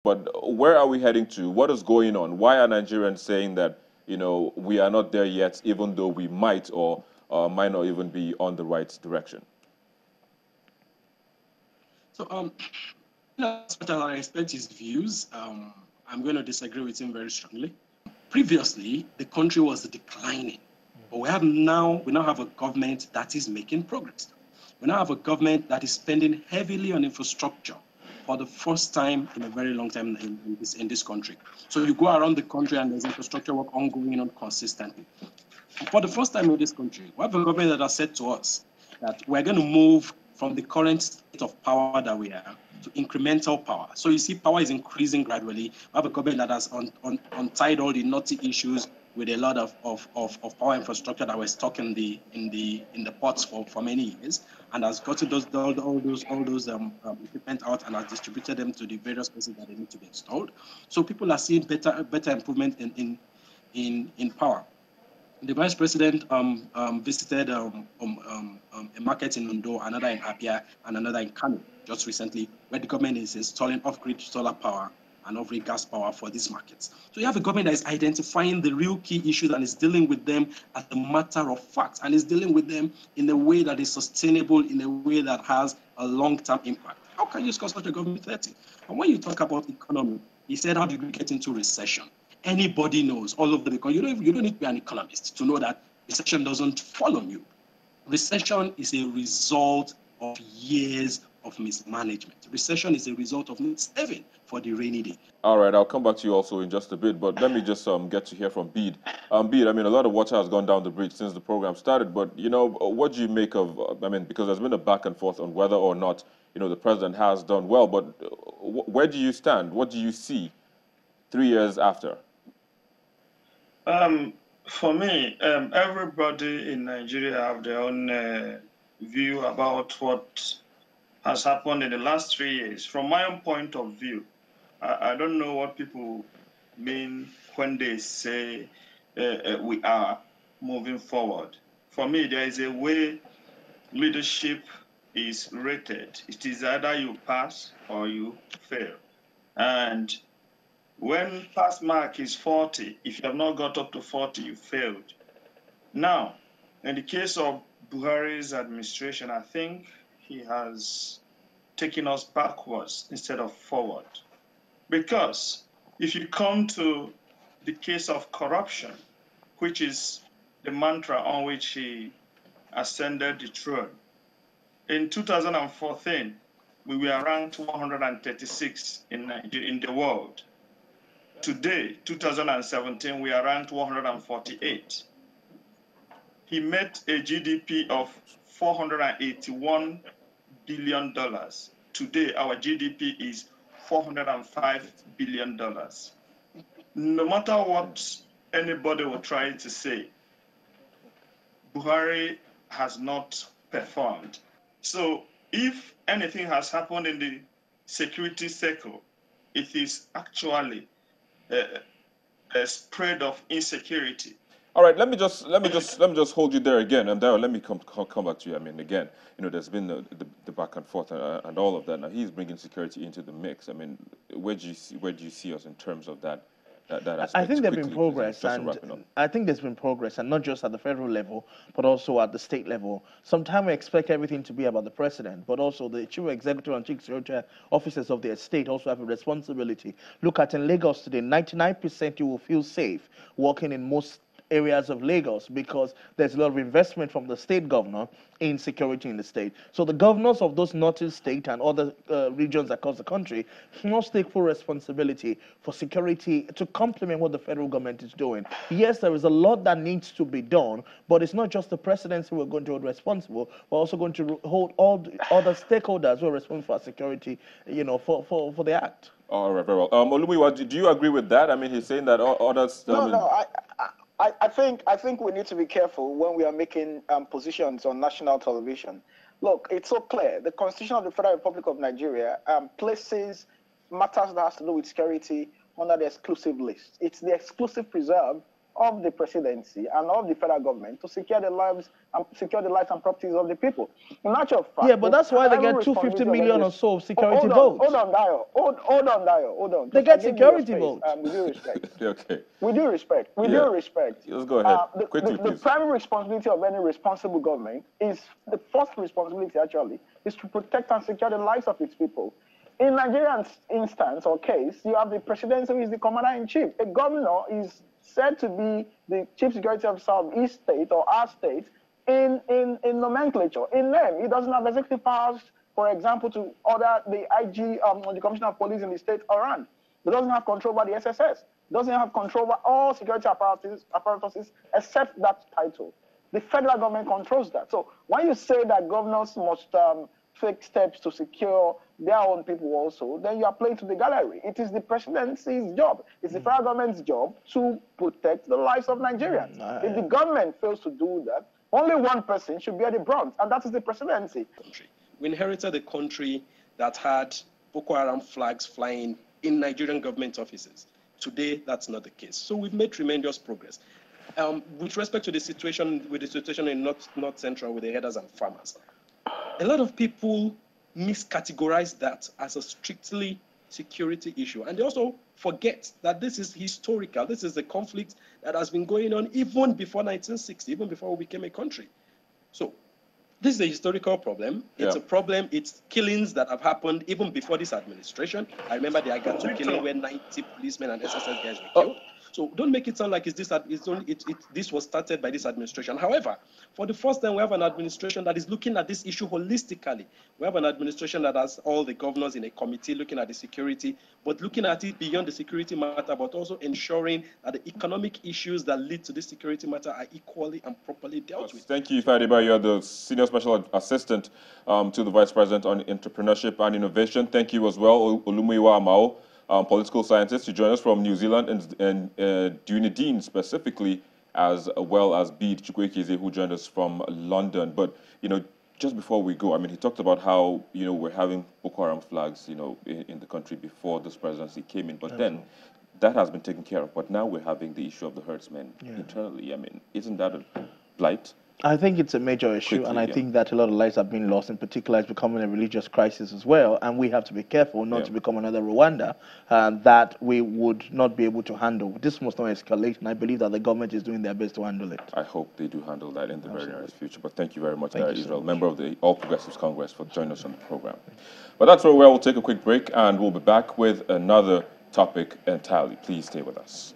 But where are we heading to? What is going on? Why are Nigerians saying that, we are not there yet, even though we might or might not even be on the right direction? So, as much as I respect his views, I'm going to disagree with him very strongly. Previously, the country was declining, but we now have a government that is making progress. We now have a government that is spending heavily on infrastructure for the first time in a very long time in this country. So you go around the country and there's infrastructure work ongoing on consistently. For the first time in this country, we have a government that has said to us that we're going to move from the current state of power that we are to incremental power. So you see, power is increasing gradually. We have a government that has untied all the knotty issues with a lot of power infrastructure that was stuck in the ports for many years, and has gotten all those equipment out and has distributed them to the various places that they need to be installed. So people are seeing better improvement in power. The vice president visited a market in Ondo, another in Abia, and another in Kano just recently, where the government is installing off-grid solar power and off-grid gas power for these markets. So you have a government that is identifying the real key issues and is dealing with them as a matter of fact, and is dealing with them in a way that is sustainable, in a way that has a long-term impact. How can you score such a government 30? And when you talk about economy, he said, how did we get into recession? Anybody knows all over the country. You don't need to be an economist to know that recession doesn't follow you. Recession is a result of years of mismanagement. Recession is a result of not saving for the rainy day. All right, I'll come back to you also in just a bit, but let me just get to hear from Bede. Bede, I mean, a lot of water has gone down the bridge since the program started, but, what do you make of, because there's been a back and forth on whether or not, the president has done well, but where do you stand? What do you see 3 years after? For me, everybody in Nigeria have their own view about what has happened in the last 3 years. From my own point of view, I don't know what people mean when they say we are moving forward. For me, there is a way leadership is rated. It is either you pass or you fail. And when pass mark is 40, if you have not got up to 40, you failed. Now, in the case of Buhari's administration, I think he has taken us backwards instead of forward. Because if you come to the case of corruption, which is the mantra on which he ascended the throne, in 2014, we were ranked 136 in the world. Today, 2017, we are ranked 148. He met a GDP of $481 billion. Today, our GDP is $405 billion. No matter what anybody will try to say, Buhari has not performed. So if anything has happened in the security circle, it is actually a spread of insecurity. All right, let me just hold you there again, and Daryl, let me come back to you. I mean, again, there's been the back and forth and all of that. Now he's bringing security into the mix. I mean, where do you see us in terms of that aspect? I think there's been progress, and not just at the federal level, but also at the state level. Sometimes we expect everything to be about the president, but also the chief executive and chief security officers of the state also have a responsibility. Look at in Lagos today, 99% you will feel safe walking in most areas of Lagos because there's a lot of investment from the state governor in security in the state. So the governors of those northern states and other regions across the country must take full responsibility for security to complement what the federal government is doing. Yes, there is a lot that needs to be done, but it's not just the presidency we're going to hold responsible. We're also going to hold all the other stakeholders who are responsible for security, for the act. All right, very well. Olumiwa, do you agree with that? I mean, he's saying that others... I think we need to be careful when we are making positions on national television. Look, it's so clear. The Constitution of the Federal Republic of Nigeria places matters that has to do with security under the exclusive list. It's the exclusive preserve of the presidency and of the federal government to secure the lives and properties of the people. In actual fact, yeah, but that's why they get 250 million or so of security votes. Hold on, Dio. Hold on. They get security votes. With due respect. Okay. With due respect. Let's go ahead. Quickly, the primary responsibility of any responsible government is, the first responsibility actually, is to protect and secure the lives of its people. In Nigerian instance or case, you have the presidency who is the commander-in-chief. A governor is said to be the chief security officer of his state or our state in nomenclature, in name. He doesn't have executive powers, for example, to order the IG, the commissioner of police in the state around. He doesn't have control over the SSS. He doesn't have control over all security apparatuses except that title. The federal government controls that. So when you say that governors must take steps to secure their own people also, then you are playing to the gallery. It is the presidency's job. It's the federal government's job to protect the lives of Nigerians. If the government fails to do that, only one person should bear the brunt, and that is the presidency. We inherited a country that had Boko Haram flags flying in Nigerian government offices. Today, that's not the case. So we've made tremendous progress. With respect to the situation in North Central with the herders and farmers, a lot of people miscategorize that as a strictly security issue. And they also forget that this is historical. This is a conflict that has been going on even before 1960, even before we became a country. So this is a historical problem. It's a problem. It's killings that have happened even before this administration. I remember the Agatu killing where 90 policemen and SSS guys were killed. So don't make it sound like this was started by this administration. However, for the first time, we have an administration that is looking at this issue holistically. We have an administration that has all the governors in a committee looking at the security, but looking at it beyond the security matter, but also ensuring that the economic issues that lead to this security matter are equally and properly dealt with. Thank you, Ifadiba. You're the Senior Special Assistant to the Vice President on Entrepreneurship and Innovation. Thank you as well, Olumuyiwa Amao, political scientist. You join us from New Zealand, and Dunedin specifically, as well as Bede Chukwuekize, who joined us from London. But, just before we go, he talked about how, we're having Boko Haram flags, in the country before this presidency came in. But then that has been taken care of. But now we're having the issue of the herdsmen internally. Isn't that a blight? I think it's a major issue, and I think that a lot of lives have been lost. In particular, it's becoming a religious crisis as well, and we have to be careful not to become another Rwanda that we would not be able to handle. This must not escalate, and I believe that the government is doing their best to handle it. I hope they do handle that in the very near future. But thank you very much, Israel, member of the All Progressives Congress, for joining us on the program. But that's where we'll take a quick break, and we'll be back with another topic entirely. Please stay with us.